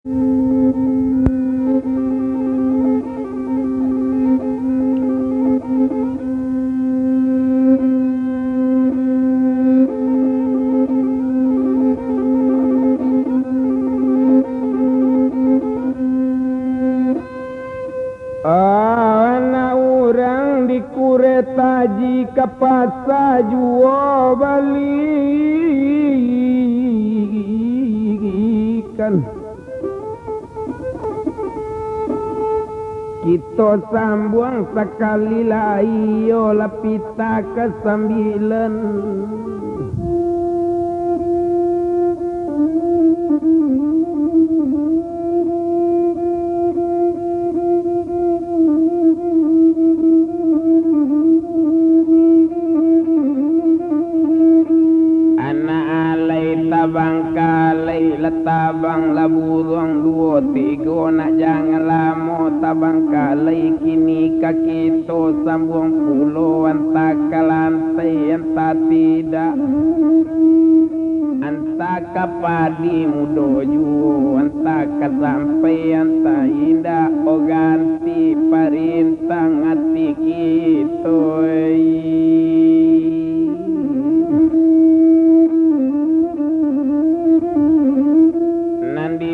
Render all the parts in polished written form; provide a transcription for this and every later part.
Anak orang di kureta jika pasa jual balikan kita sambung sekali layo lapita kesambilan tabangkalai letabang laburang dua tiga nak jangan lama tabangkalai kini kaki to sambung pulau anta kalantai anta tidak anta kapadi mudoju anta kasampai anta indah o ganti parintang hati kitoi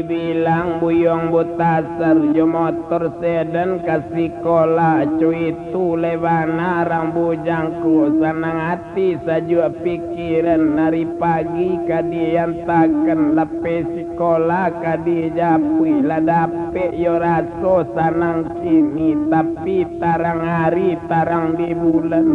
bilang buyong butasar jo motor sedan kasih kola cuy itu lebana rang bujangku senang hati saja pikiran dari pagi kadian takkan lepe sekolah kadi japui ladape yo raso sanang kini tapi tarang hari tarang di bulan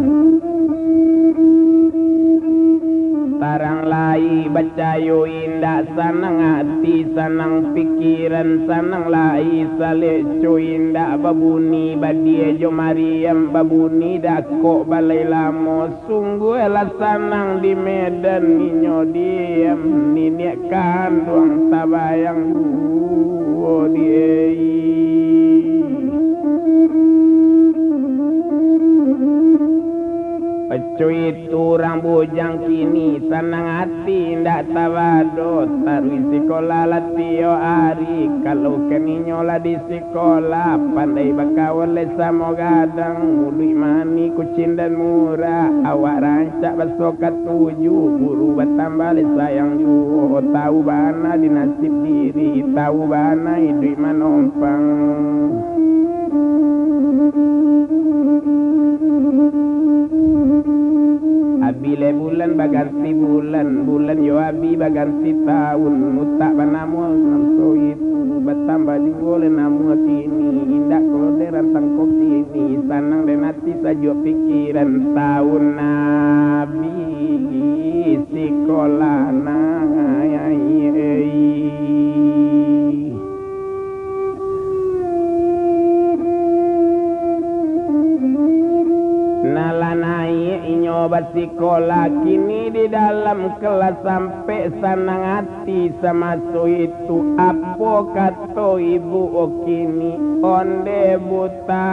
tarang lai bacayo indah sanang hati sanang pikiran sanang lai saleco indah babuni badia jo Mariam babuni dako balai lamo sungguh lah sanang di Medan ninyo diem ninek kandung tabayang duo diei Cuy itu orang bujang kini senang hati ndak tawado tarui sekolah latio hari kalau keninyo lah di sekolah pandai bakawal sama gadang mului mani kucing dan murah awak rancak basokat tujuh guru bertambah sayang ju tahu bana di nasib diri tahu bana hidup manompang Abile bulan baganti bulan yo abi baganti tahun mutak banamu namso itu bertambah juga namu kini indak kode rantang kok ini sanang dan hati saja pikiran tahun nabi sekolah obat sekolah kini di dalam kelas sampai senang hati sama so itu apa kata ibu kini onde buta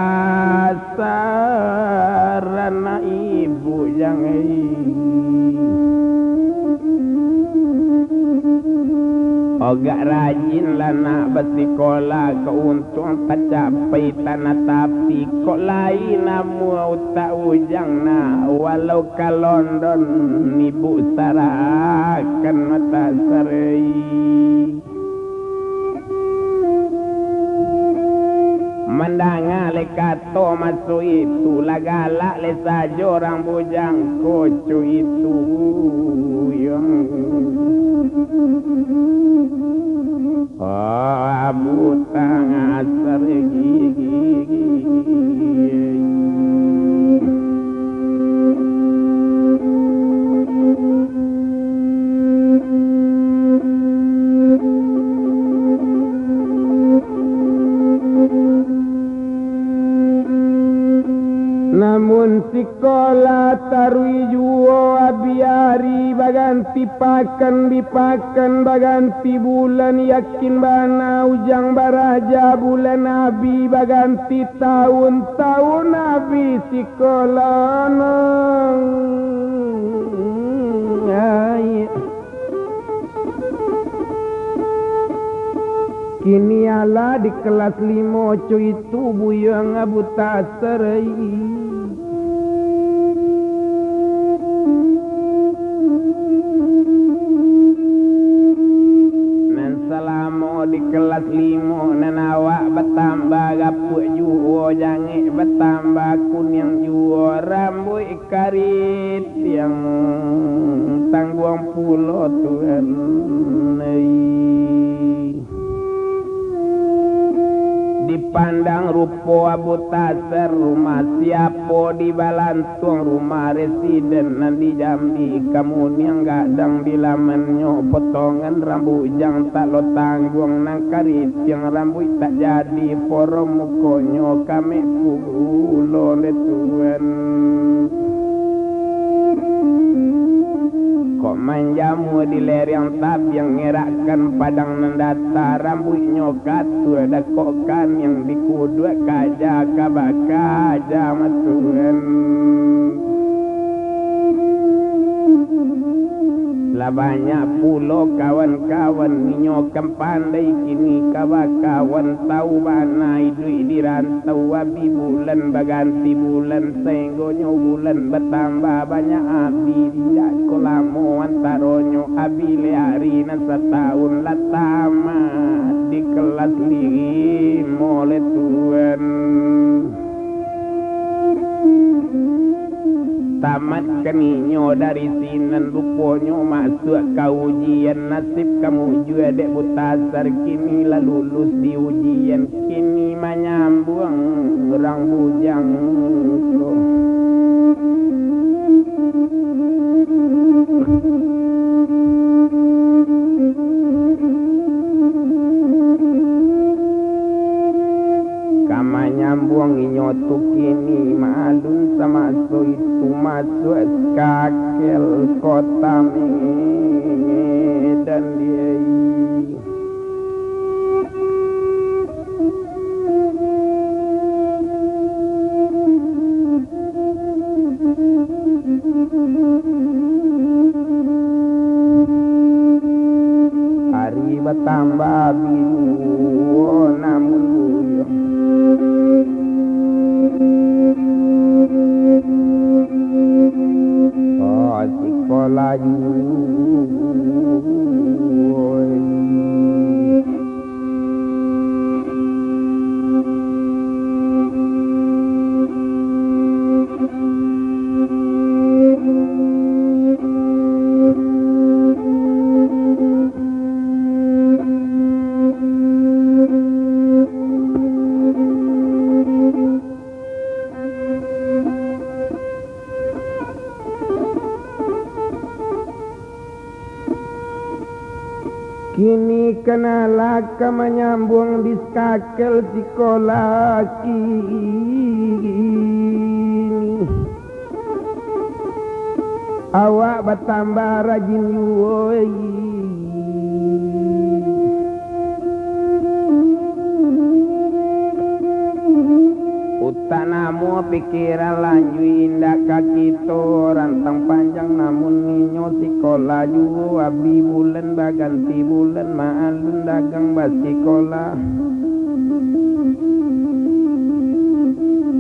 sarana ibu jangan ogak rajin lah nak bersekolah keuntung tercapai tanah tapi kok lain namu tak ujang nak walau ke London ibu sarakan mata serai mendangar le kato masuk itu lagalak le saja orang bujang kocu itu yang abu tangan sergigi namun sekolah tarui juo abiari baganti pakan dipakan baganti bulan yakin bana ujang baraja bulan abi baganti tahun-tahun abi sekolah nang kini ala di kelas 5 cuy itu buyang abu taserai nan selama di kelas 5 nan awak bertambah gapuk juo jange bertambah kuning juo rambut karit yang tangguang pulau Tuhan dipandang rupo abu taser rumah siapa di Balantung rumah residen nan di Jambi kamu yang gadang di lamennya potongan rambut jang tak lo tanggung nang karit yang rambut tak jadi forum mukonyo kami pulo le Tuhan kok manjamu di lereng tab yang ngerakkan padang nendata rambutnya katu ada kokan yang dikudu kaja kabaka aja matuan lah banyak pulau kawan-kawan minyokan pandai kini kawan tahu banai duit di rantau abi bulan baganti bulan senggonyo bulan bertambah banyak abi tidak kolamo antaronyo abi lehari nan setahun latama di kelas 5 oleh Tuhan tamat keninyo dari sinan luponyo masuk ke ujian nasib kamu juga dek butasar kini lah lulus di ujian kini menyambung orang bujang kama nyambung inyotu kini malun sama so itu masuk kakel kota Medan dia hari bertambah biru namun buyong sekolah kini kenala ka menyambung di skakel sekolah kini awak bertambah rajin yuoi utanamu pikiran lanjut indah kaki to rantang panjang namun ninyo sekolah juga abdi bulan baganti bulan maalun dagang basikolah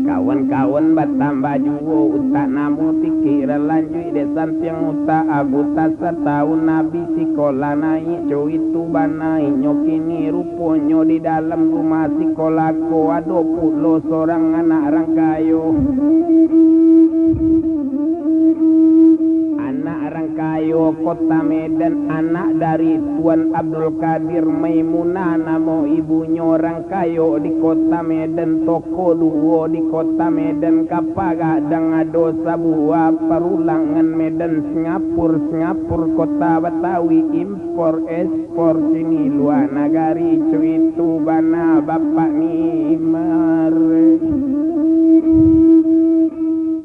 kawan-kawan bertambah juga utanamu pikiran lanjut desan tiang uta abu tasar tahun nabi sekolah naik co itu banai nyokini ruponyo di dalam rumah sekolah ko ada pulo seorang anak rangkayo Rangkayo kota Medan anak dari Tuan Abdul Qadir Maimunah namo ibunya Rangkayo di kota Medan toko duo di kota Medan kapagadang ado sabuah perulangan Medan Singapura kota Betawi impor ekspor sini luar nagari itu bana bapak ni mare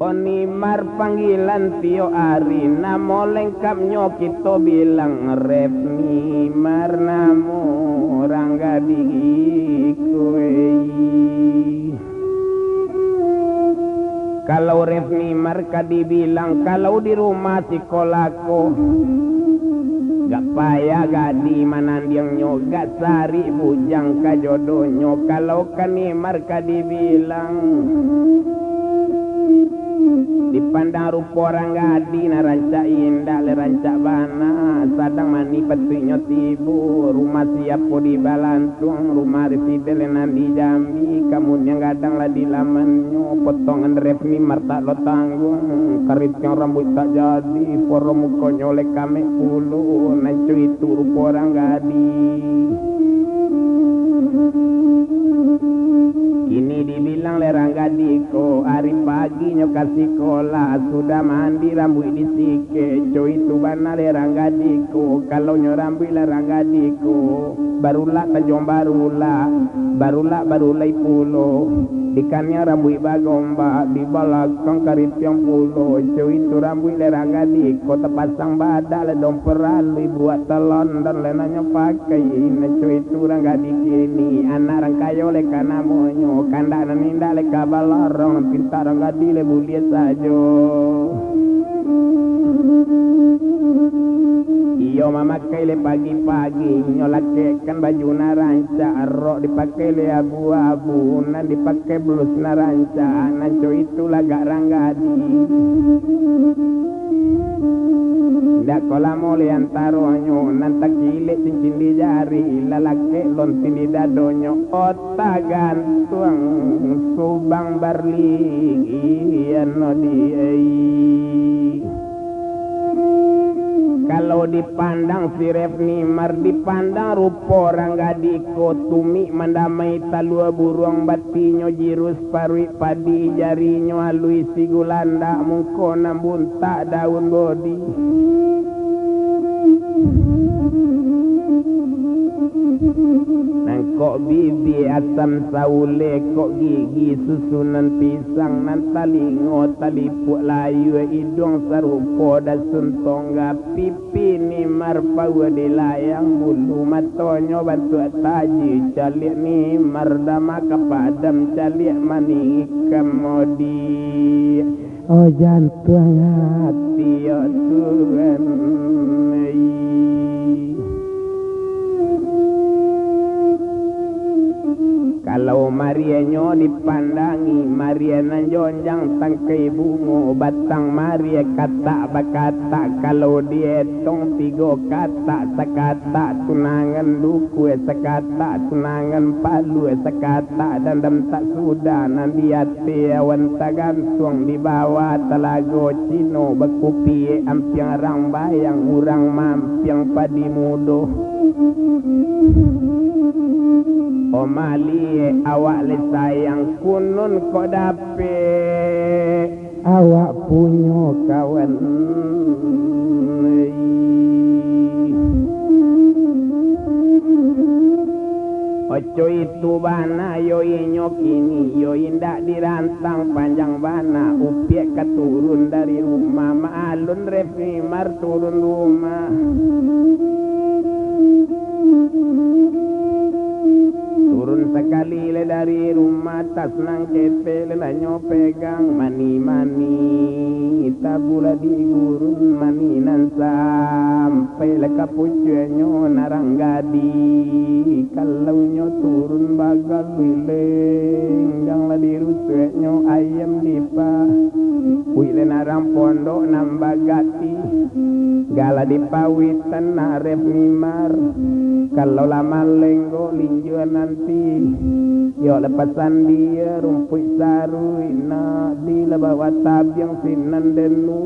Onimar panggilan Tio Ari namo lengkapnya kita bilang Refni Mar namo Rangga Dikuei kalau Refni Mar dibilang kalau di rumah sekolahku gak supaya gadi manandiang nyoga sari bujang kajodonyo kalau kanimar kadibilang dipandang rupa orang gadi na ranca indah le ranca bana sadang mani petinyo tibu rumah siap po di Balantung rumah residen di Jambi kamu yang gadang lah di lamannya potongan refni marta lo tanggung karit yang rambut tak jadi poro mukonyo le kame pulu nancu itu rupa orang gadi ini dibilang lerang gadiko hari pagi kasih sekolah sudah mandi rambut disike coy itu bana lerang gadiko kalau nyorambut lerang gadiko barulah tajong barulah pulo ikannya rambut bagomba di balakang karit yang pulo coy itu rambut lerang gadiko terpasang badak le domperal buat telon dan lenanya pakai ini coy itu orang gadik ini anak orang kayo le kana monyo kanda naninda le kabalorong pintar orang gadi le bulia sajo iyo mamakai le pagi-pagi nyolake kan baju naranca rok dipakai le abu-abu nan dipakai blus naranca nanco itu lagak ranggadi ndak kola mole antaronyo nantak cilik cincin di jari lalake lontin di dadonyo otak gantung subang barli iano di kalau dipandang si Refni Mar dipandang rupa orang gadiko tumi mandamai talua burung batinyo jirus parwi padi jarinyo alui sigulanda mungko nambun tak daun bodi kok bibi asam saule kok gigi susunan pisang nan talingo talipuk layu hidung sarupo dasun tongga pipi ni marpau di layang bulu matonyo bantu taji calik ni mardama kepadam calik mani kemodi oh jantung hati ya Tuhan kalau Marianyo dipandangi Maria nanjonjang tangkai bungo batang Maria kata bakata kalau dietong tigo kata sekata tunangan duku sekata tunangan palu sekata dan tak sudah nanti hati awan tagantung di bawah telago cino bekupi ampiang rang bayang urang mampiang padi mudo Omali awak le sayang kunun kok dape awak punya kawan oco itu bana yo inyo kini yo indak dirantang panjang bana upiek keturun dari rumah maalun Refni Mar turun rumah turun sekali le dari rumah tas nang kepe le nanyo pegang mani-mani tabula di gurun mani nan sampai le kapucenyo narang gadi kalau nyo turun bagal wileng yang la dirusuenyo ayam dipa wile narang pondok nambagati gala dipawitan na Refni Mar kalau lama lenggo linjuan nanti yo lepasan dia rumput saru ina di lebawa tabiang sinan denu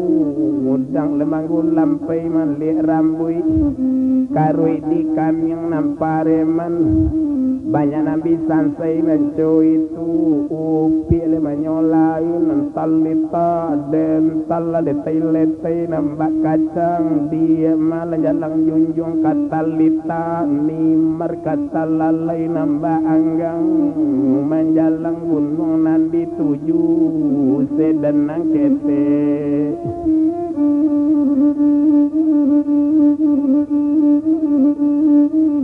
ngudang lemanggul lampai malik rambui karui di kamiang nampareman banyak nabi sansai menco itu upi le manyolayu nantalita dan talla letai nambak kacang dia malah jalang junjung katalita ni markata lalai nambak anggang menjalang gunung nandi tuju sedenang kete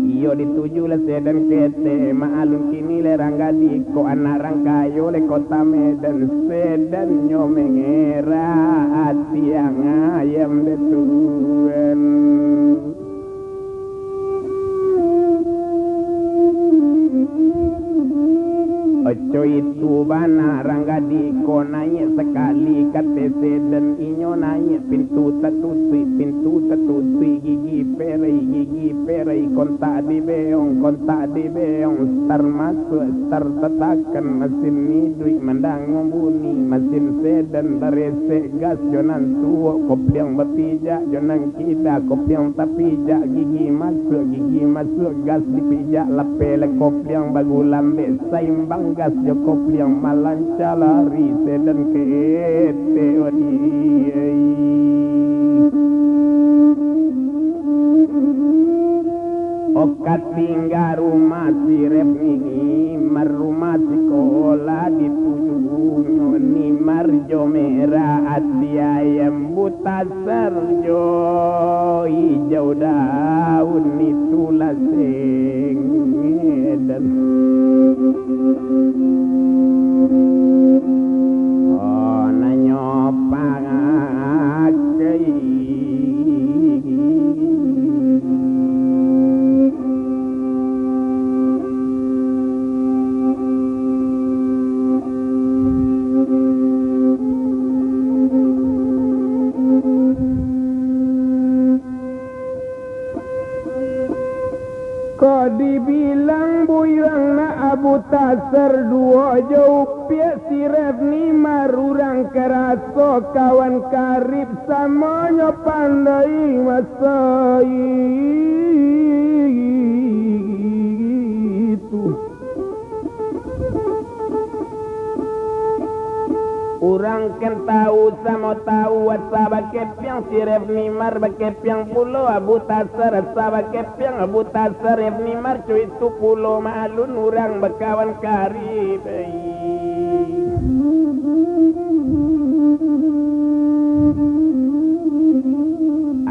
iyo dituju le sedan kete maalun kini le ranggadi ko anak rangkayo le kota Medan sedan nyo mengera hati yang ayam betuan coy itu bana rangga di konanya sekali katese dan inyo nanya pintu tertutup gigi perai kontak di beong star masuk star tetakan mesin midui mendang membuni mesin sedan berese gas jonan tuo kopiang berpijak jonan kita kopiang tapijak gigi masuk gas dipijak lepele kopiang bagu lambe saimbang gas jo kopiang malanca lari sedan kete odi okat tinggal rumah si Repni merumah sekolah dituju ni marjo merah ati ayam buta serjo hijau daun itu laseng dan oh nanyopang kok dibilang buyang na Abu Tasar dua jauh pia si Repni marurang keraso kawan karib samanya pandai masai itu urang kan tahu sama tahu asaba kepiang si Repni mar bakepiang pulo Abu Tasar asaba kepiang Abu Tasar Repni mar cu itu pulo malun urang bakawan karib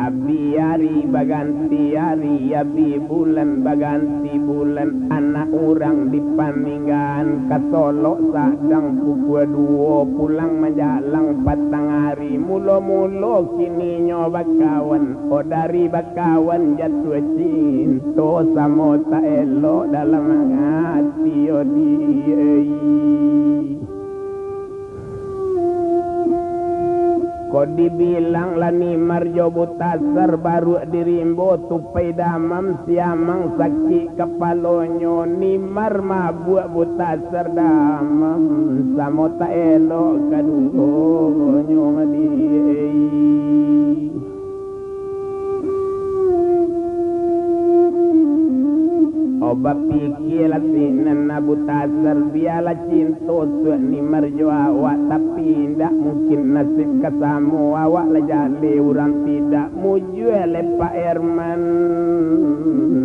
Abi hari baganti hari abi bulan baganti bulan anak orang dipaninggan ke Solo sadang pukul 2 pulang menjalang patang hari mulo-mulo kini nyoba kawan oh dari bakawan jatuh cinta sama tak elok dalam hati odi kok dibilang lani marjo butasar baru dirimbo tupai damam siamang sakit kepalonyo ni mar mabuk butasar damam sama tak elok kadungonyo madi obat pikir latinan Abu Tasar biarlah cinta suat ni marjo awak tapi tidak mungkin nasib kesamu awak lejali orang tidak mujual Pak Herman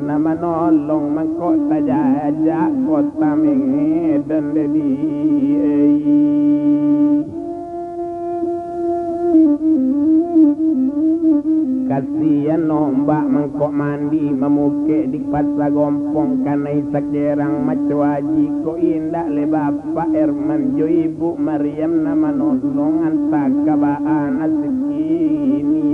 nama nolong mengkota jajak kota Medan dedi kasihan nombak mengkok mandi memukik di pasar gompong karena isak jerang macu haji kok indah le Bapak Herman jo Ibu Maryam nama nolong antak kabaan asik ini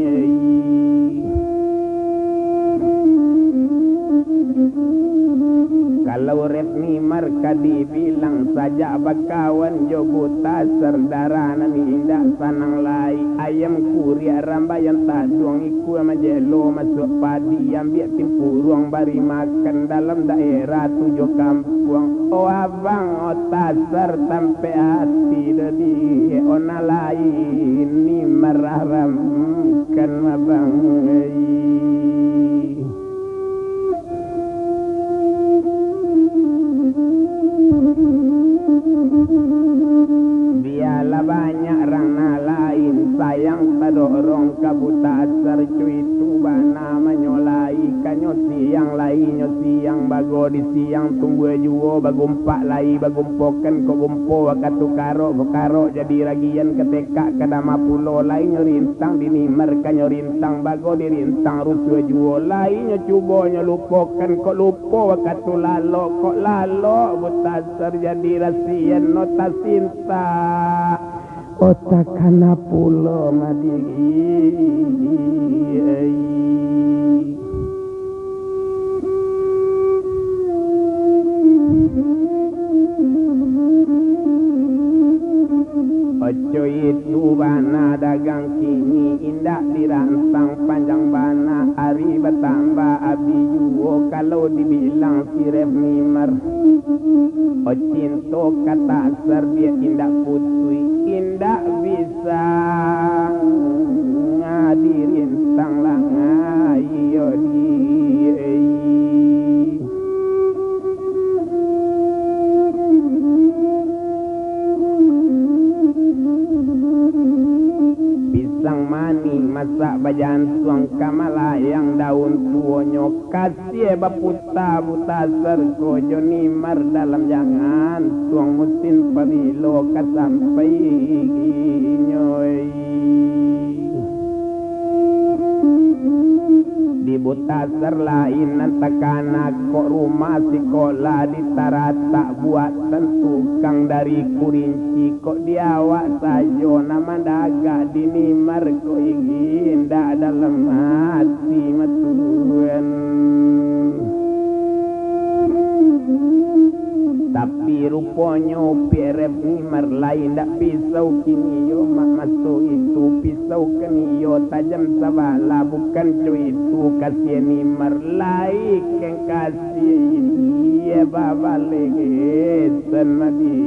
kalau Repni marka dibilang saja bakawan jo buta serdara nami indah sanang lai ayam kuria rambayan tadung iku majelo masuk padi ambil timpu ruang bari makan dalam daerah 7 kampung oh abang oh tasar sampai hati dedi ona lain ni mararam kan abang biarlah banyak rana lain sayang padorong kabuta sercu itu bana menyolai kanyo siang lainnya siang bago di siang tunggu juo bagumpak lai bagumpokan kok gumpo wakatu karo jadi ragian ketekak kadama pulo lainnya rintang dinimer kanyo rintang bago di rintang rusuh juo lainnya cubonya lupokan kok lupo wakatu lalo kok lalo buta jadi rasian nota cinta otak kana pulo madi indak dirangsang panjang bana hari bertambah abi juo kalau dibilang si Ref Nimar cinta kata asar dia indak putui indak bisa ngadirin sang langai yo di pisang mani masak bajan suang kamala yang daun tuonyo kasih baputa buta sergo joni mar dalam jangan suang musim pabilo kasampai nyoy di buta ser lain nantakana kok rumah sekolah ditarata buat tukang dari kurinci kok diawak sajo nama daga dini marko ingin dak dalam hati matuan tapi rupanya Ref Nimar lain dak pisau kini yo mak masuk itu pisau kini yo tajam sabala bukan cuy itu kasih Nimar lain yang kasih dia baba lagi senadi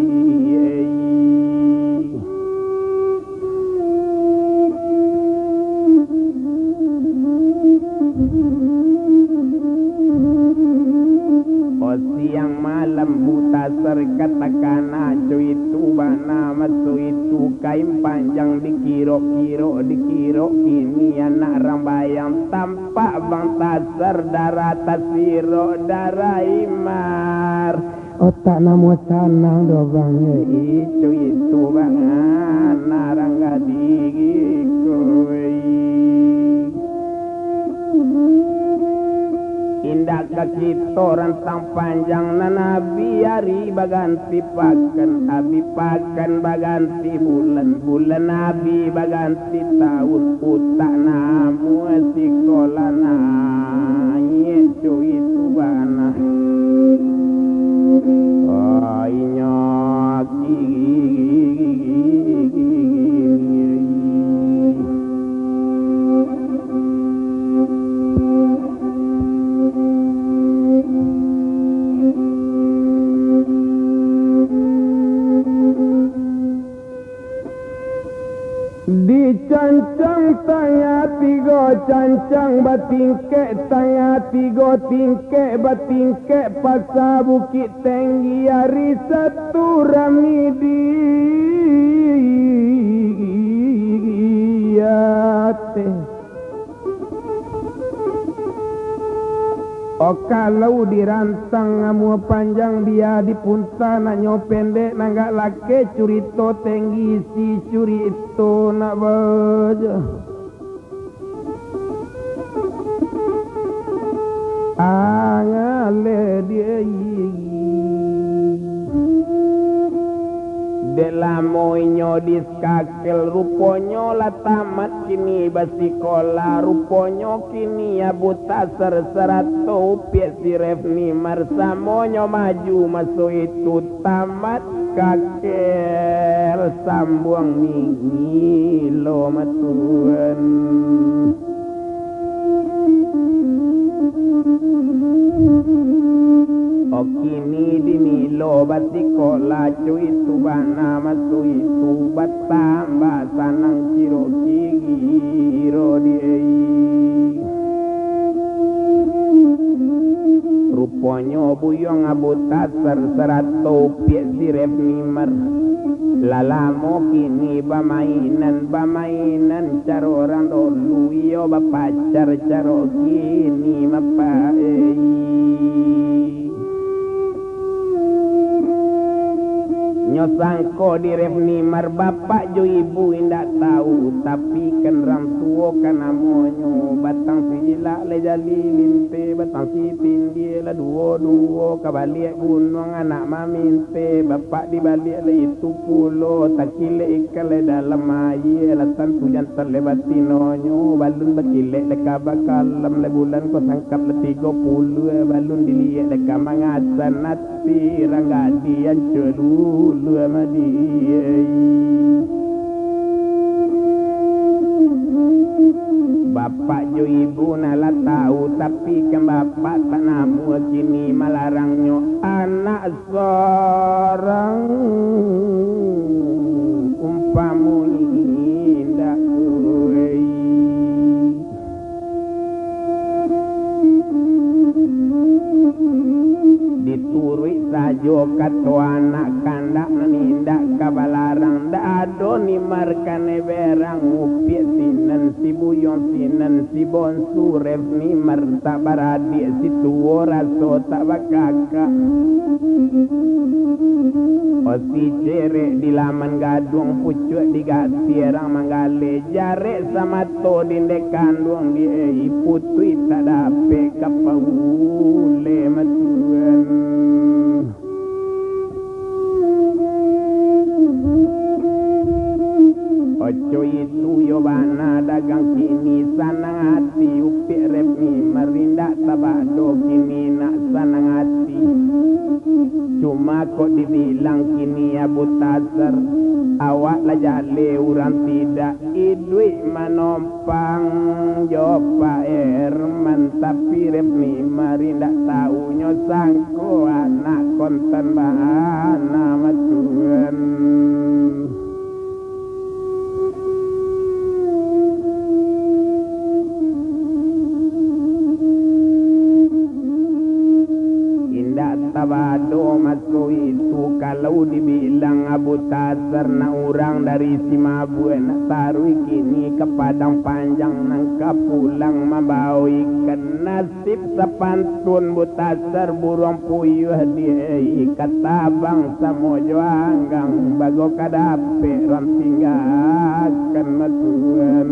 siang malam buta ser katakan ajo itu bana masuk itu kain panjang dikiro-kiro kini anak rambayang tampak bang tasar darah tasiro darah imar otak namu sanang dobangnya itu bang anak rangga indah kaki rantang panjang na nabi hari baganti pakan abi pakan baganti bulan nabi baganti tahun utak namu sekolah na itu bana nyok cancang tanya tiga cancang batingke tanya tiga tingke batingke pasar bukit tinggi hari satu ramidi kalau diransang ngamu panjang dia dipunta nanyo pendek nanggak lake curito tinggi si curito nak baja angale dia delamoinyo diskakel ruponyo la tamat kini basikola ruponyo kini ya buta ser-serato si Ref Nimar samonyo maju masuk itu tamat kakel sambuang mingi lo matuan kini dimilo batikola cuy itu bana masuk itu batambah sanang kiro kiro diei rupanya buyong abuta ser-serato si Ref Nimar lalamo kini bamainan cara orang dulu yo bapacar cara kini mapai nyosangko di Ref Nimar bapak jo ibu indak tahu tapi kan ram tuo kan amonyo batang sila le jali linte batang si tinggi la duo kabalik gunung anak maminte bapak di balik le itu pulo takile ikale dalam air la tantu jantan le batinonyo balun bakile le kabakalam le bulan ko sangkap le 30 balun dilihat le kamangasan nati ranggadian celu lua madi Bapak jo ibu nala tahu tapi kan bapak tak namu kini malarangnya anak seorang umpamu indah diturui sajo kato anak kandak menindak kabalarang da ado ni markane berang upie sinan si buyong sinan si bonsu ref ni marta baradi si tuwo raso tak bakaka o si cere di laman gadung pucuk di gatirang manggale jare sama to dindek kandung di putui tak dape kapaule matuan ojo itu yo bana dagang kini sanang hati upi repmi merindak tabado kini nak sanang hati cuma kok dibilang kini abu tasar awak lah jale urang tidak idui manompang jopa erman tapi repmi merindak tahunya sangko anak konten bahana matuan tabado masuk itu kalau dibilang Abu Tasar na orang dari Simabu nak taruh kini ke Padang Panjang nangka pulang membawa ikan nasib sepantun Bu Tasar burung puyuh dia kata bangsa mojo anggang bago kadape ram tinggalkan matuan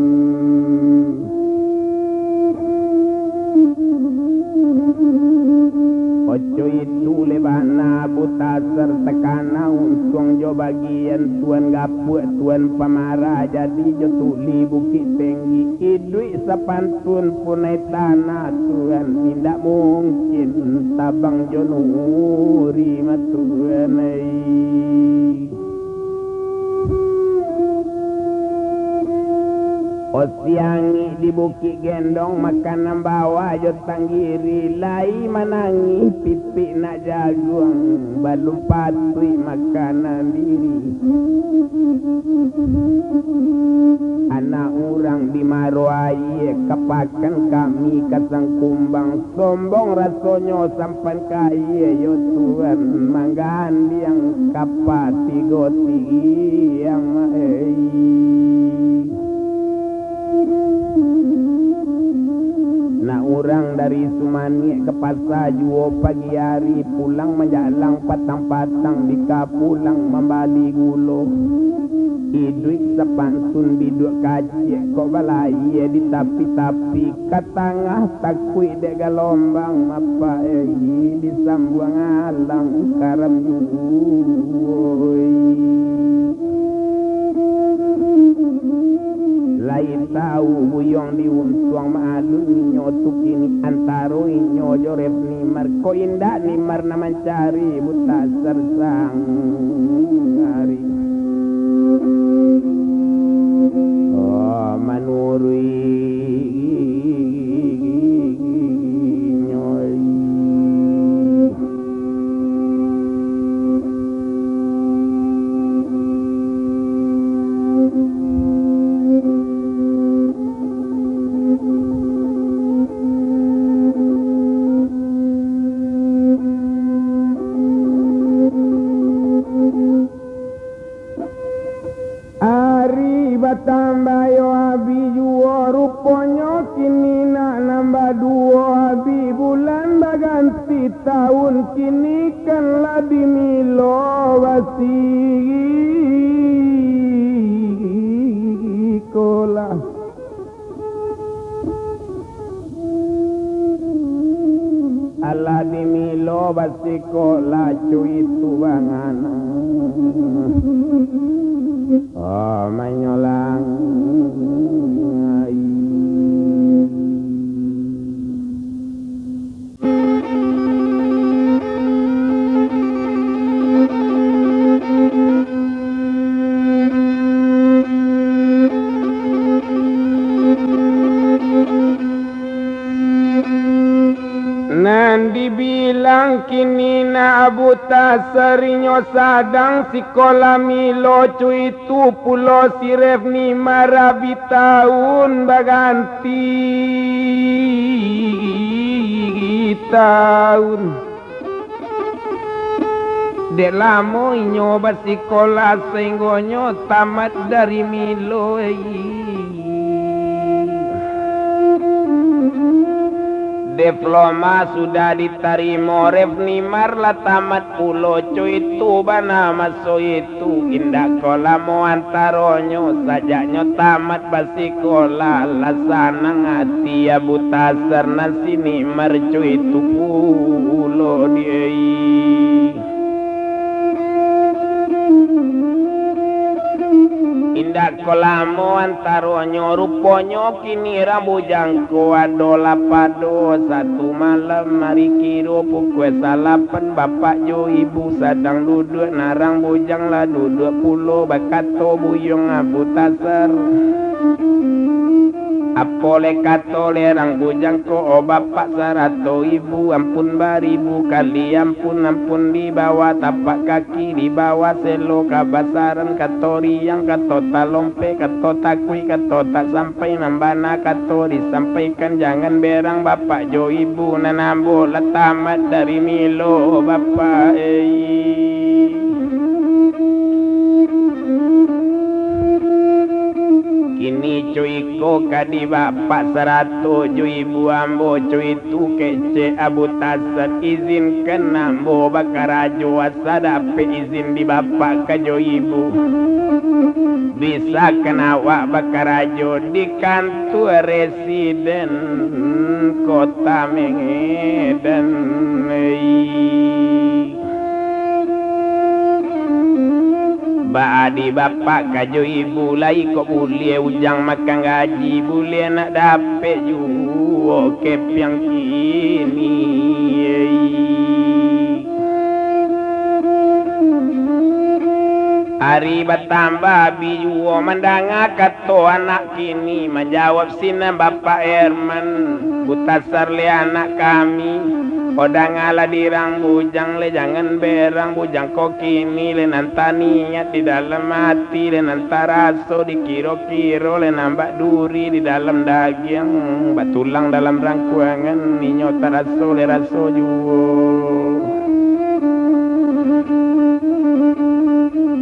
ojo itu lebana butasar tekana untung jo bagian tuan gapuk tuan pamara jadi jo tuli bukit tinggi idui sepantun punai tanah tuan tidak mungkin tabang jo nuri matuan Osiangi di bukit gendong makanan bawa jo tanggiri lai manangi pipi nak jagung balu patui makanan diri anak orang di maruai kepakan kami kasang kumbang sombong rasonyo sampan kaya yo tuan manggan yang kapati goti yang nah orang dari Sumani ke pasar juo pagi hari pulang menjalang patang-patang dika pulang membali gulo idui sepantun biduk kaji kok balai di tapi-tapi katangah takui dek galombang apa di sambuang alang karam juoi lain tahu buyong di untuang maalun ninyo tukini antaro inyo jorep nimar ko indah nimar na mencari butasar sang hari oh manurui tambah yo abi juo ruponyo kini nak nambah duo abi bulan baganti tahun kini kan lah dimilo wasi kola ala dimilo wasi kola cuy itu bangana oh menyolang buta serinyo sadang sikola milo cuitu pulo siref ni marabi tahun baganti tahun dek lamo nyoba sikola sehinggonyo tamat dari milo diploma sudah diterima Refnimar lah tamat pulo itu bana maso itu indah kola mau antaronyo sajaknyo tamat basikola lah sanang hati ya buta serna sini mercu itu pulo diei indah kolamo antaronyo ruponyo kini rambujangko adola pado satu malam mari kiro pukul salapan bapak jo ibu sedang duduk narang bujang lah duduk pulo bakato buyong abu tasar apole katole rang bujang ko bapak sarato ibu ampun baribu kali ampun di bawah tapak kaki di bawah selo kabasaran katori yang kato talompe kato takui kato tak sampai nambana kato disampaikan jangan berang bapak jo ibu nanambo letamat dari milo bapak kini cuy ko kadi bapak serato cuy ibu ambo cuy tu kece abu tasat izin ke nambo bakarajo asadape izin di bapak kajo ibu bisa kenawa bakarajo di kantor residen kota Medan Baadi bapak kajo ibu lai kok boleh ujang makan gaji boleh nak dapet juo kep yang kini hari bertambah bijuo mendanga kato anak kini menjawab sina bapak Herman buta sarle anak kami Odang ala dirang bujang le jangan berang bujang kok kini le nantaninya di dalam hati le nantaraso di kiro-kiro le nambak duri di dalam daging batulang dalam rangkuangan ninyo taraso le raso juo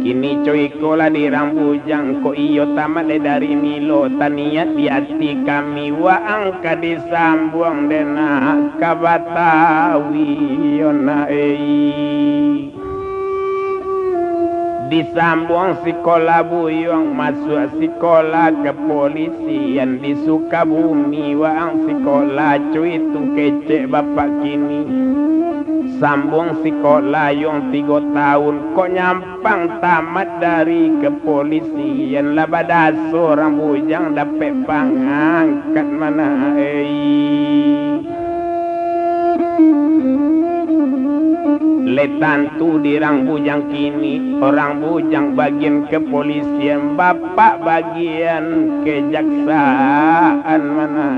kini coiko lah dirang bujang ko iyo tamat le dari milo taniat di hati kami wa angka disambung dena kabatawi yona disambung sekolah buyong masuk sekolah kepolisian di Sukabumi wa ang sekolah cuy itu kece bapak kini sambung sekolah yang 3 tahun kok nyampang tamat dari kepolisian lah pada seorang bujang dapat pangangkat mana letantu dirang bujang kini orang bujang bagian kepolisian bapak bagian kejaksaan mana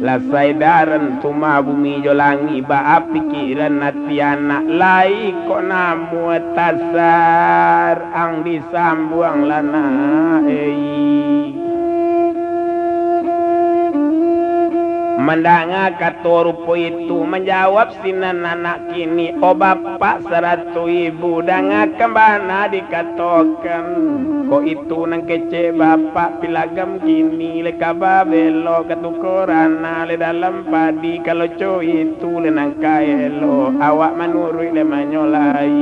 lasai daran tuma bumi jolangi ba pikiran hati anak lai kok namu tasar ang disambung lana mendanga kato rupo itu menjawab sinan anak kini oh bapak serato ibu danga kembana dikatokan kok itu nang kece bapak pilagam kini le kababelo katukorana le dalam padi kalau coy itu le nang kaelo awak manurui le manyolai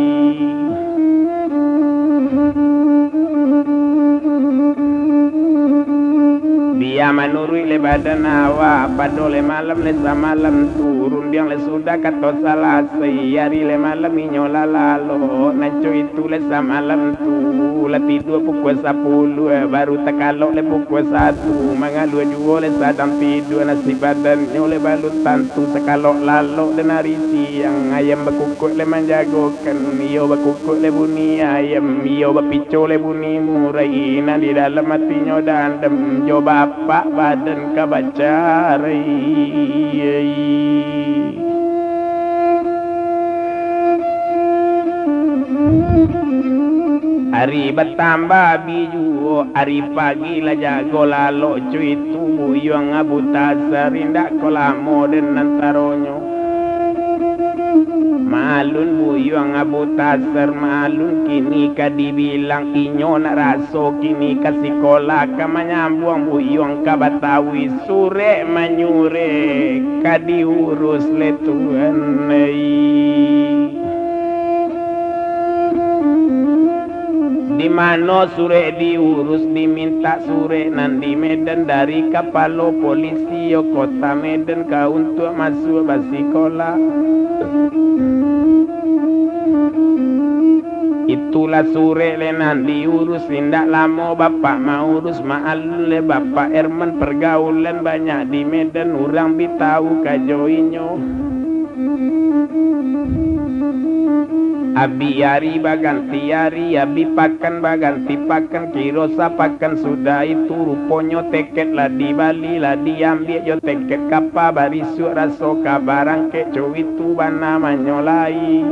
dia menurut le badan awa padole malam le samalam turun dia le sudah kato salah hari le malam inyola lalo nanco itu le samalam tu le tidur pukul 10 baru takalok le pukul 1 mangalu juo le sadam tidur nasi badan le balut tantu takalok lalo dan hari siang ayam bekukuk le menjagokan iyo bekukuk le bunyi ayam iyo bepico le bunyi murai di dalam hatinya dandem coba bapak badan kabacari. Hari bertambah biju, hari pagi lah jago lalo cuy tubuh yang abu tasar indak kola moden nantaronyo. Malun buyang abu tasar malun kini ka dibilang inyo na raso kini ka sikola ka manyambuang buyang ka Batawi sure manyure ka diurus letuan di mano sure diurus diminta sure nan di Medan dari kapalo polisi yo kota Medan ka untuk masuk basikola. Itulah sure lenan diurus tindak lama bapak mau urus maalun le bapak Herman pergaulan banyak di Medan orang bitau kajoinyo. Abi hari baganti hari, abi pakan baganti pakan, kirosa pakan sudah itu ruponyo teket lah di Bali lah diambil yo teket kapa barisu raso kabarang ke itu bana manyolai.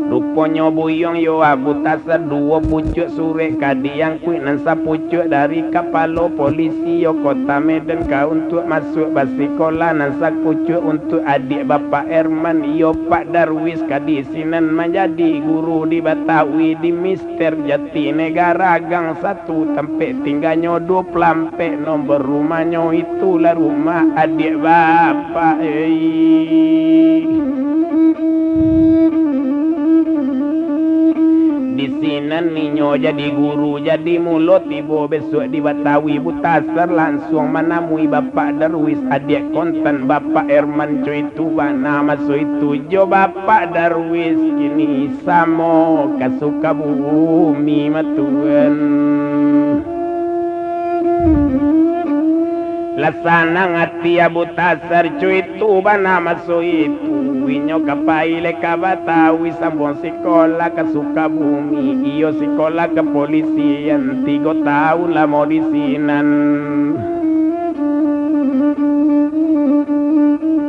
Ruponyo buyong yo abu tasar dua pucuk sure kadiang kuih nansa pucuk dari kapalo polisi yo kota Medan ka untuk masuk basikola nansa pucuk untuk adik bapak Herman yo Pak Darwis kadisinan menjadi guru di Batawi di Mister Jatinegara gang 1 tempat tinggalnya 2 lampe nomor rumahnya itulah rumah adik bapak. Di sini ninyo jadi guru jadi mulut ibu besok di Batawi Butasar langsung menemui Bapak Darwis adik konten Bapak Herman cuy tua nama so itu jo Bapak Darwis kini samo kasuka bumi matuan lasana ngati Abu Tasar cuy tua nama so itu winyo kapaile ka Batawi sambung sekolah ke Sukabumi iyo sekolah ke polisian 3 tahun lah mau disinan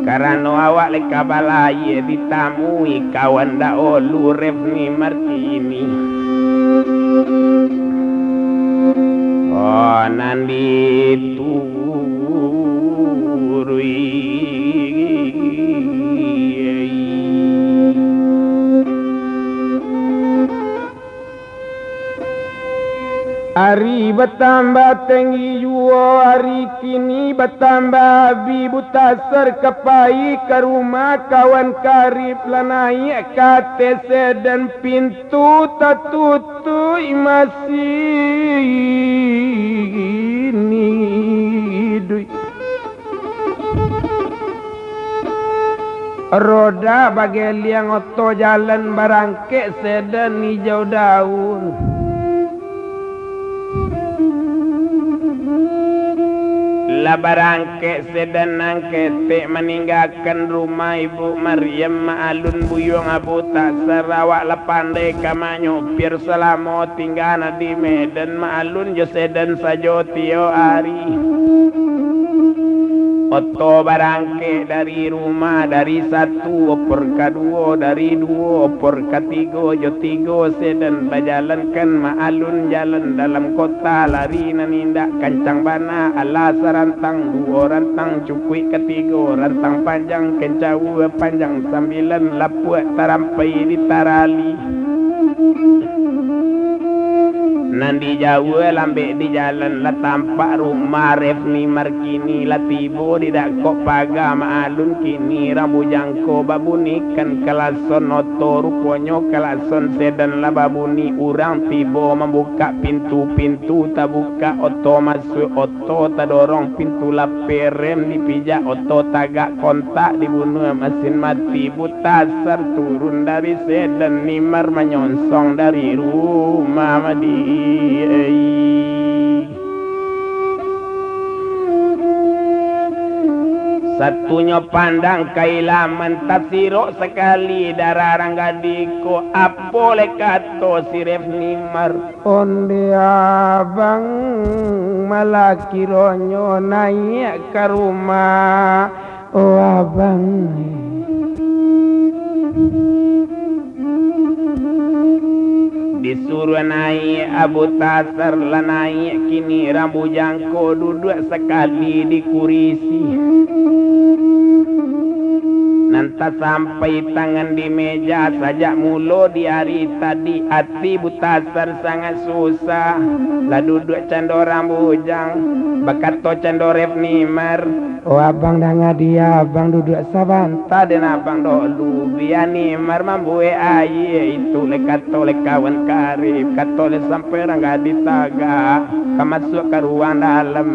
karena awak leka balai ditamui kawan daolu Revni Martini oh nandi turui hari bertambah tinggi juo hari kini bertambah abi Butasar kepai ke rumah kawan karib lanai KTC dan pintu tertutup masih ini roda bagai liang oto jalan barangke sedan hijau daun Labarangke sedanang ketek meninggalkan rumah Ibu Maryam maalun buyung Abu Tasar awak la pandai kamanyo pir selama tinggal di Medan maalun jo sedan sajo tio hari oto barangke dari rumah dari 1 opor kedua dari 2 opor ketiga jo 3 sedan bajalankan maalun jalan dalam kota lari nanindak kancang bana ala sarantang 2 rantang cukui ketiga rantang panjang kencau panjang 9 lapuat tarampai di tarali Nandi jauh lambe di jalan la tampak rumah Revni Markini la tibo di dakok paga maalun kini rambu jangko babuni kan kelason oto ruponyo kelason sedan la babuni urang tibo membuka pintu-pintu tak buka oto masuk oto tak dorong pintu la perem dipijak oto tagak kontak dibunuh mesin mati Butasar turun dari sedan nimar menyonsong dari rumah madi Satunya pandang kailaman tafsiro sekali dararang gadiko apole kato siref nimar onde abang malaki ronyo naik ke rumah oh abang disuruh naik Abu Tasar lah naik kini rambu jangko duduk sekali di kurisi nanti sampai tangan di meja saja mulu di hari tadi hati Butasar sangat susah lah duduk cendor rambujang bakato cendor ref nimar oh abang dah ngadi abang duduk sabanta dan abang dulu biar nimar mambue aye itu lekato lekawan karib kato le sampai ranggadi taga kamasuk ke ruang dalam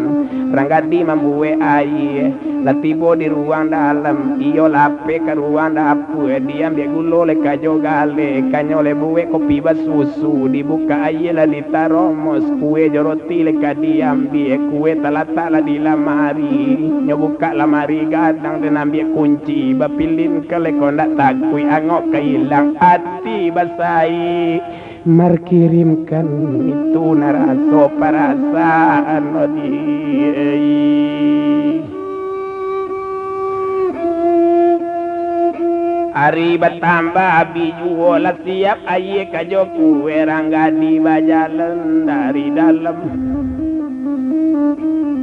ranggadi mambue aye lah tiba di ruang dalam iyo lape ke ruang dapur dia ambil gulo le kajo gale kanyole buwe kopi basusu dibuka aye lah ditaromos kue joroti le kadi ambil kue talata lah di lamari nyobuka lamari gadang dan ambil kunci bapilin ke le kondak takui angok kehilang hati basai markirimkan itu naraso perasaan odi hari bertambah abi juo lah siap aye kajo kue ranggadi bajalan dari dalam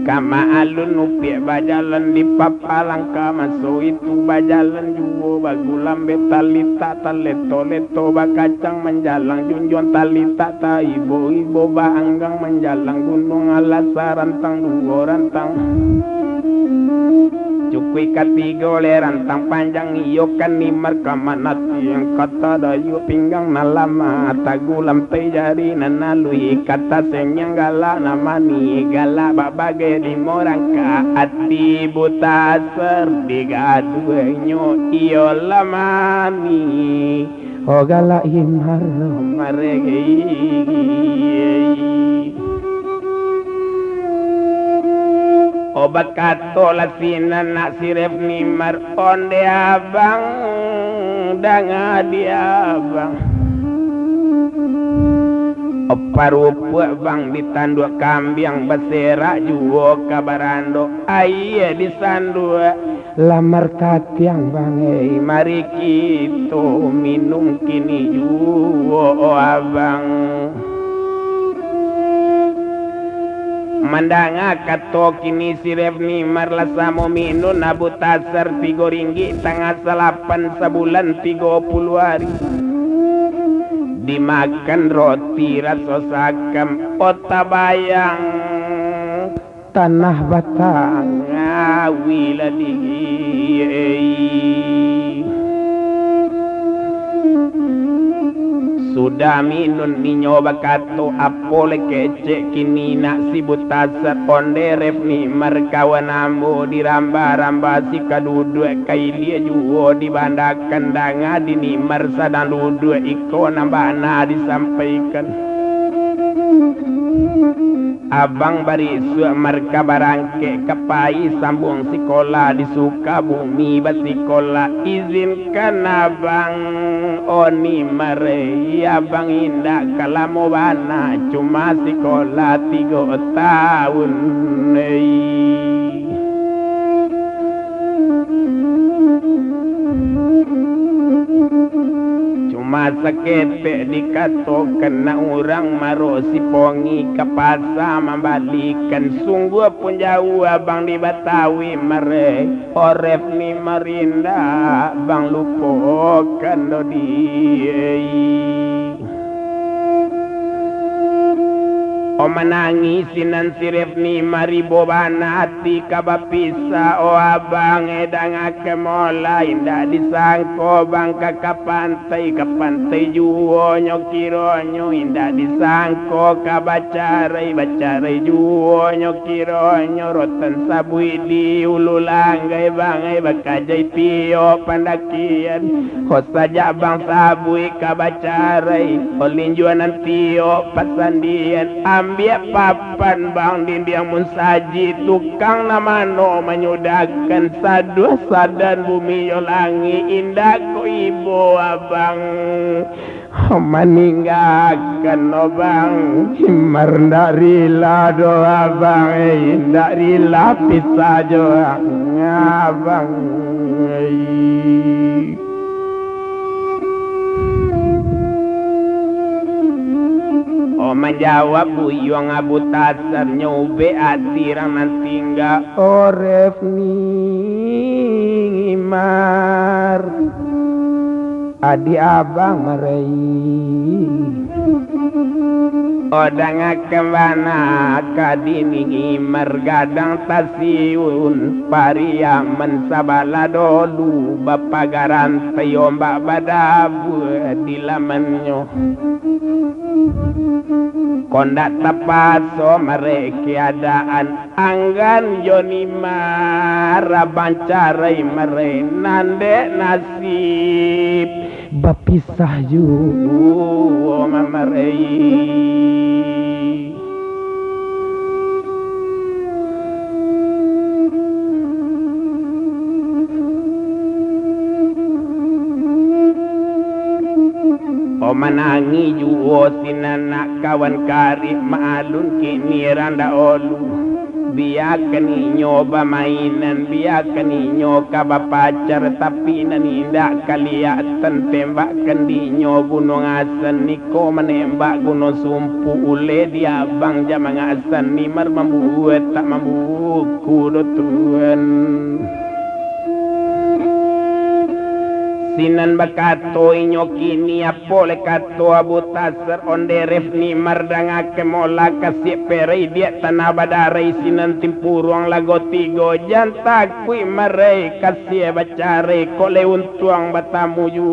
kama alun upik bajalan di papalang kama so itu bajalan juo bagulam betalita taleto leto bakacang menjalang junjon talita ta ibo ibo baanggang menjalang gunung alasa rantang dua rantang cukui katiga oleh rantang panjang iyo kan nimar kamanati yang kata dayu pinggang nalama tagulam jari nanalui kata senyang gala namani gala babagai di morangka hati buta serdigaduenyo iyo lamani oh gala imar maregi obat kato lasinan nak siref nimar onde abang danga dia abang oparupa bang ditanduk kambing beserak juo kabarando aye disanduk lamar katiang bang mari kita minum kini juo abang mandanga kato kini siref nimar lasamo minun Abu Tasar 3 ringgit tanggal 8 sebulan 30 hari dimakan roti rasa sakam otak bayang tanah batang awila sudah minun ninyoba kato apole kece kini nak si Butasar onde ref ni markawan ambo diramba-ramba si kadudu kailia juo dibandakan danga dini marsa dan dudu iko nambana disampaikan abang bari marka barangke kapai sambung sekolah di Sukabumi basikola izinkan abang oni mare abang indah kalamo bana cuma sekolah 3 tahun masa kepe dikato kena orang maro si pongi kapasa membalikan sungguh pun jauh abang di Batawi mare oref ni marinda bang lupakan dodi o menangisinan siref ni maribo bana hati kabapisa o abang edang ake mola indah disangko bang kapantai juo nyokironyo indah disangko kabacarai juo nyokironyo rotan sabui di ulu langgai bang bakajai pio pandakian ho saja bang sabui kabacarai olinjuan tio pasandian diambil papan bang dinding mun saji tukang namano menyudakan sadua sadan bumi yo langi indah ko ibu abang meninggalkan bang himar dari lado abang dari lapis saja abang menjawab buyong abu tasar nyobe atirang nantingga oref ngimar adi abang merai odang kemana kadini ngimar gadang tasiun paria mensabala dolu bapagaran peyombak badabu di lamanyo kondak tepat so mereka adaan anggan joni marah bancarai mere nande nasib bapisah yu mamarei menangi juo sinanak kawan karib maalun kini randa olu biakan nyoba mainan biakan nyoba pacar tapi nanindak kaliatan tembakan di gunung asan niko menembak gunung sumpu ule dia bang jamang asan nimar membuat tak membuku Tuhan sinan bakato inyo kini apole kato abu tasar onde refni mardanga kemola kasih perai dia tanah badarai sinan timpuruang lago tigo jantak kui marai kasih bacare kole untuang batamu yu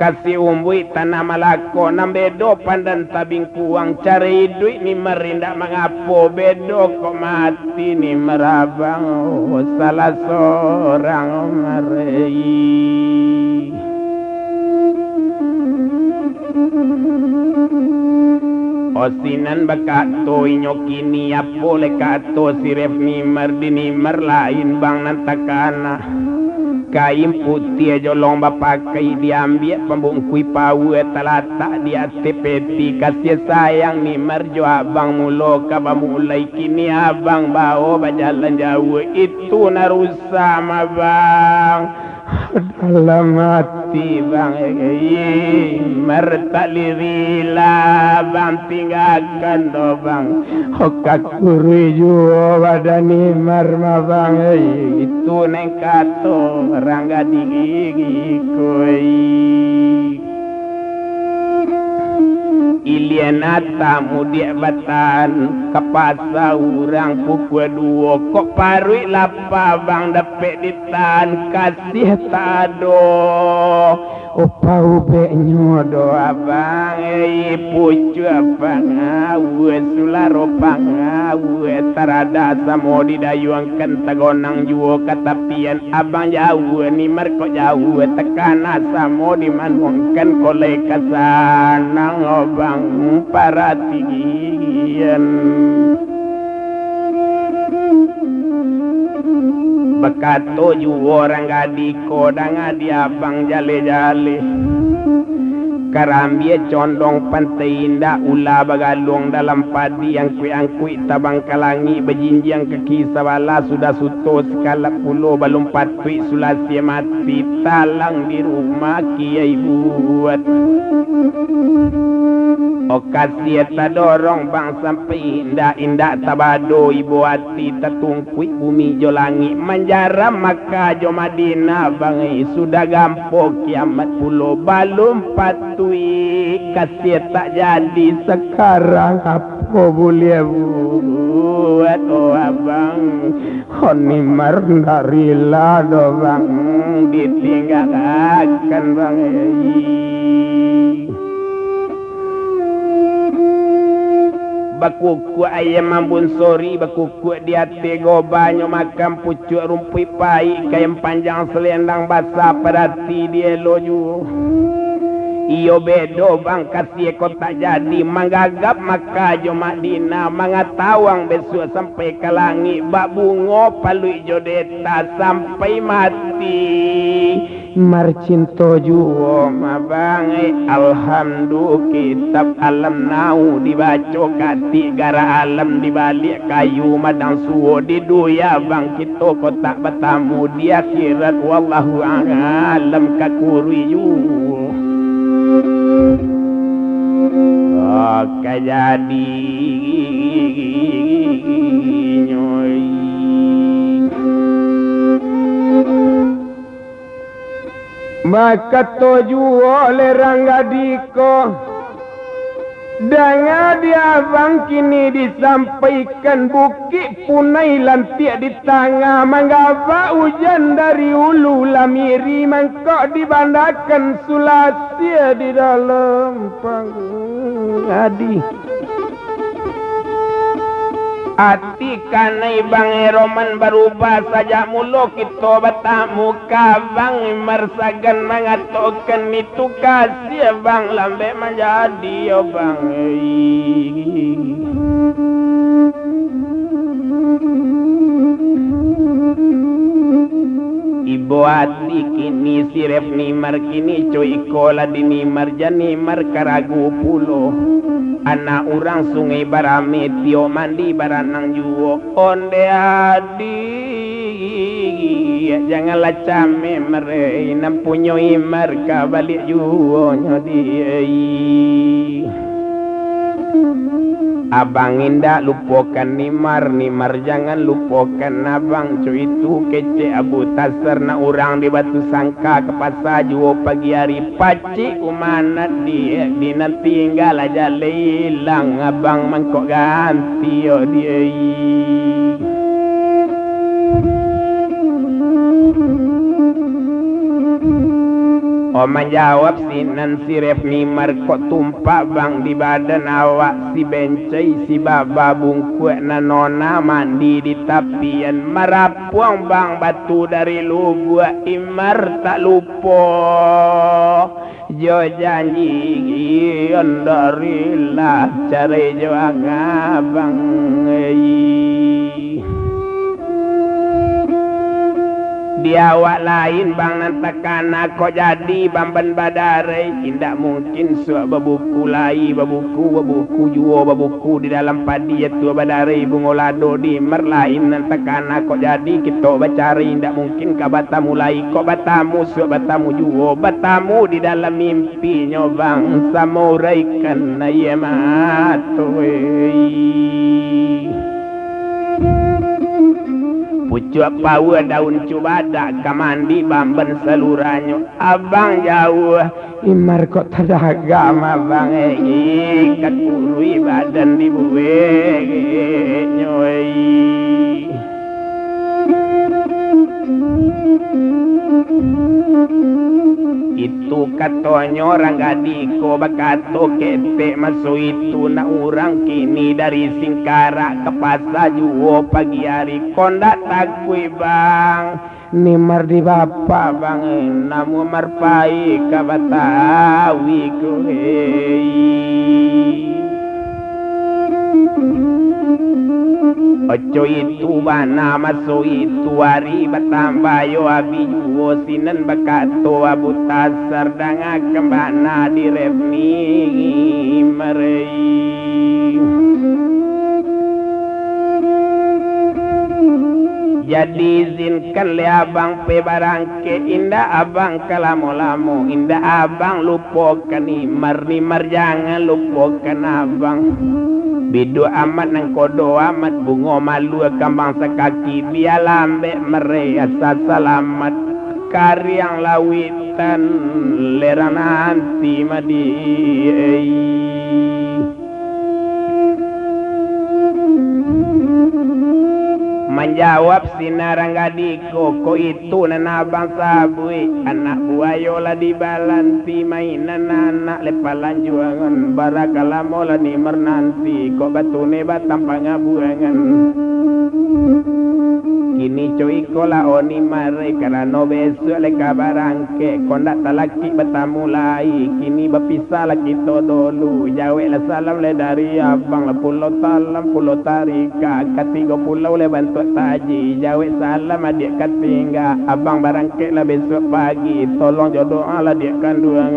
kasih umbui tanah malako nambedo pandan tabing kuang cari duit ni merindak mengapo bedo kok mati ni merabang salah seorang marai osinan bakato inyo kini apole kato siref ni merdini merlain bang nantakana kain putih jolong bapakai diambil pembungkui pau talata dia tepeti kasih sayang ni merjo abang mulo kaba mulai kini abang bawa berjalan jauh itu narusa bang dalam hati bang mertalirila bang tinggalkan do bang hokak kuri juo badani marma bang itu neng kato rangga digi koi ilianata mudik batan kapasa urang pukul dua kok parui lapa bang dapet ditan kasih tado opa ube nyodo abang pucu abang awe sularo pang awe tarada samo didayuang kentagonang juo katapian abang jauh ni merko jauh tekana samo dimanungkan kolai kasanang obang para tigian bakato juo orang gadi kodang adi abang jale-jale karambia condong pantai indah ulah bagalong dalam padi yang kui tabang kalangi bejinjang kaki sabala sudah suto skala pulo balum patui sulasi mati talang di rumah kiai buat okasi dorong bang sampai indah tabado ibu hati tatungkui bumi jolangi menjara maka jo Madinah bang sudah gampok kiamat pulo balum patui kasih tak jadi sekarang apa boleh buat abang honimar dari lado bang ditinggalkan bang bakuku ayam ambun sori bakuku dia tego banyo makan pucuk rumpui pai kayam panjang selendang basah pada ti dia loju iyo bedo bang kasih kota jadi manggagap maka jo Madinah mangatawang besok sampai ke langit bak bungo palu ijo deta sampai mati marcinto juo mabang alhamdulillah kitab alam nau dibaca kati gara alam dibalik kayu madang suwo diduya bang kita kota bertamu di akhirat wallahu alam kakuri juo jadi nyoy maka toju oleh Ranggadiko dengan dia bang kini disampaikan bukit punai lantik di tengah menggapa hujan dari hulu lamiri mangkok dibandakan sulasia di dalam pangadi hati kanai bang roman berubah saja mulu kita bertamu kabang mersagan mengatokan itu kasih bang lambe menjadi yo bang ibu hati kini sirep nimar kini cuy kola di nimar janimar karagu pulo anak orang sungai barame tio mandi baranang juo onde adi janganlah came merei nampunyo imar kabalik juo nyodi abang indah lupakan nimar jangan lupakan abang cuy itu kece abu tasar na orang di batu sangka ke pasar juo pagi hari paci umana dia nanti tinggal aja hilang abang mangkok ganti yo dia oh menjawab sinan si rep nimar kok tumpak bang di badan awak si bencai si baba bungkuk na nona mandi di tapian merapuang bang batu dari lubuk imar tak lupa jo janji ondarilah cari jo abang dia awak lain bang nantakan aku jadi bamban badare tidak mungkin suak babuku lai babuku juo babuku di dalam padi itu badare bungolado di merlain nantakan aku jadi kita bacari tidak mungkin ka batamu lai kok batamu suak batamu juo batamu di dalam mimpi nyobang samuraikan na yematoi pucuk pau daun cubada kamandi bamben seluranyo abang jauh imar kok teragam abang kakurui badan di buwe nyoy itu katonyo Ranggadiko bakato kete masuk itu na orang kini dari Singkara ke pasar juo pagi hari kondak takui bang nimar di bapa bang namu marpai kabatawi ojo itu bana masuk itu hari bertambah yo abi juo sinan bakato abu tasar danga kembana di repni merei jadi izinkan le abang pe barangke indah abang kalamo-lamo indah abang lupakan nimar jangan lupakan abang bidu amat nang kodo amat bungo malu kambang sekaki biar lambe mereka selamat karyang lawitan lerang nanti madi menjawab sinar Ranggadiko ko itu nanabang sabui anak buayola di balanti mainan anak lepalan juangan barakala mola ni mernanti kok batune batang pangabuangan kini cuy kola oni mare karena besok le kabarangke kondak talaki betamulai kini berpisah lagi to dulu jawe la salam le dari abang la pulau talam pulau tarika ketiga pulau le bantu taji jawe salam adik ketingga abang barangke la besok pagi tolong jodoh ala dia kandungan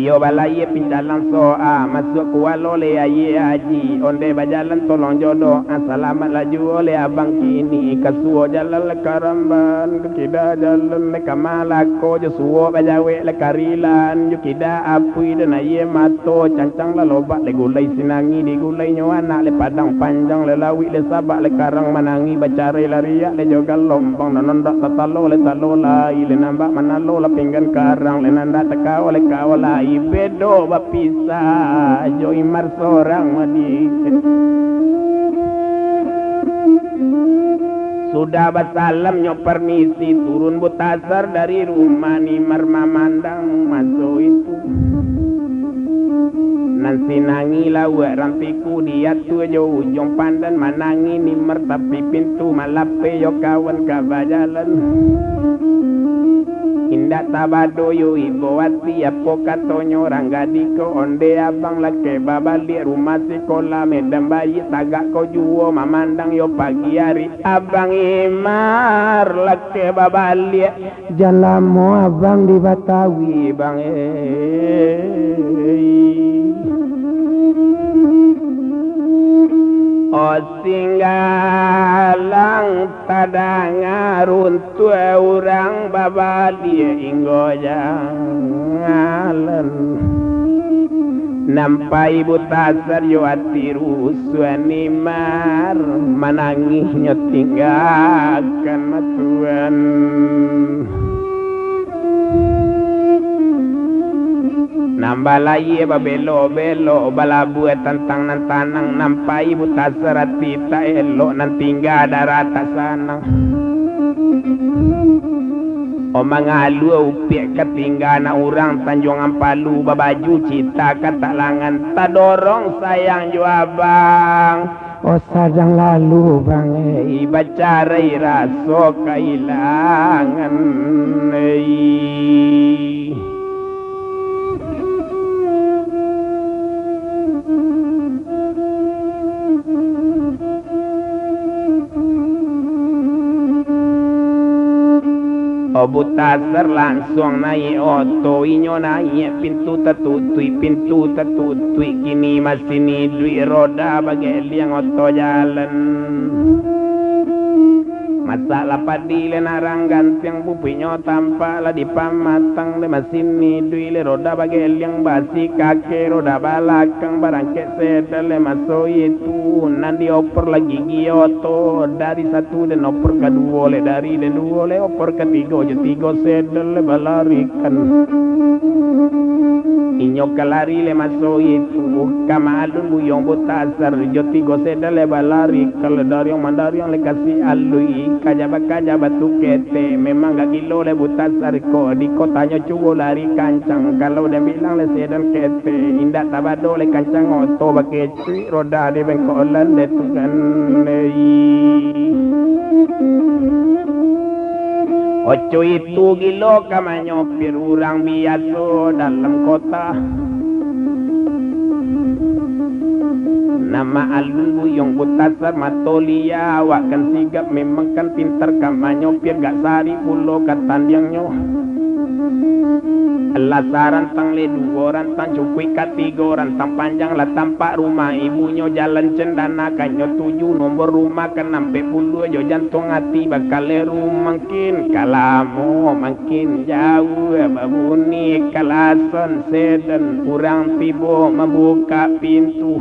iyo balai pinjalan soa masuk kualo le aye haji onde bajalan tolong jodoh selamat laju oleh abang kini kasuo jalan le karamban kida jalan le kamalako jo suo bajawe le karilan jo kida apui dan aye mato cancang la lobak le gulai sinangi di gulai nyoana le padang panjang le lawi le sabak le karang manangi bacare lariak le jogal lompong nonondak tatalo le talola ile nambak manalo la pinggan karang le nanda tekao le kaola bedo bapisah jo imar seorang madi sudah basalam nyo permisi turun butasar dari rumah ni marmamandang masuk itu nanti nangi lawa rampiku dia tu jo ujung pandan manangi ni mertapi pintu malape yo kawan kabajalan indak tabado yo ibu wati apo katonyo ranggadiko onde abang lake babalik rumah sekolah medan bayi tagak ko juo mamandang yo pagi hari abang imar lake babalik jalamo abang di Batawi bang singgalang tadangarun tua orang babali inggo jangalan nampai butasar yo atiru suani mar manangihnya tinggalkan matuan nambah lagi belo balabu tantang nantanang nampai butasarati ta elok nanti enggak ada rata sana omang alu upiak ketinggalan orang Tanjung Ampalu babaju cita katalangan tak dorong sayang jo abang oh sadang lalu bang bacarai raso kailangan Butasar langsung naik oto inyo naik pintu tertutui kini masih ni duit roda bagi liang oto jalan masalah padile narang ganteng pupinyo tampak lah di pamatang le mesin ni duit le roda bagi liang basi kaki roda balakang barangke sedal le masuk itu nanti oper lagi gioto dari satu dan oper kedua le dari dan dua le oper ketiga je tiga sedal le balarikan inyo kelari le masuk itu kamalun buyong butasar jo tiga sedal le balarikan le dari yang mandari yang le kasih alui kajabat tu kete memang gak kilo le butasar ko di kotanya cubo lari kancang kalau dia bilang le sedan kete indak tabado le kancang oto pakai cuy roda di bengkolan de tu kan oco itu kilo kamanyo pir urang biasa dalam kota nama alun buyong butasar matolia wakan sigap memang kan pintar kamanyo pir gak sari pulo katandiangnya lasaran tang le dua rantang cukui katiga rantang panjang lah tampak rumah ibunya jalan cendana kanyo 7 nomor rumah kan sampai 10 jo jantung hati bakal makin kalamu makin jauh babuni kalasan sedan kurang tibo membuka pintu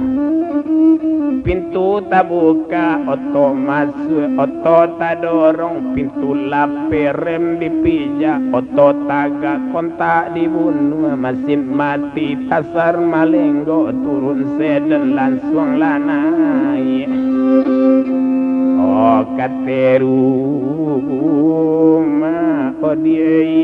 tak buka oto masuk oto tak dorong pintu lape rem dipijak oto tagak kontak dibunuh mesin mati tasar malenggo turun sedan langsung lanai oh kateru ma odiei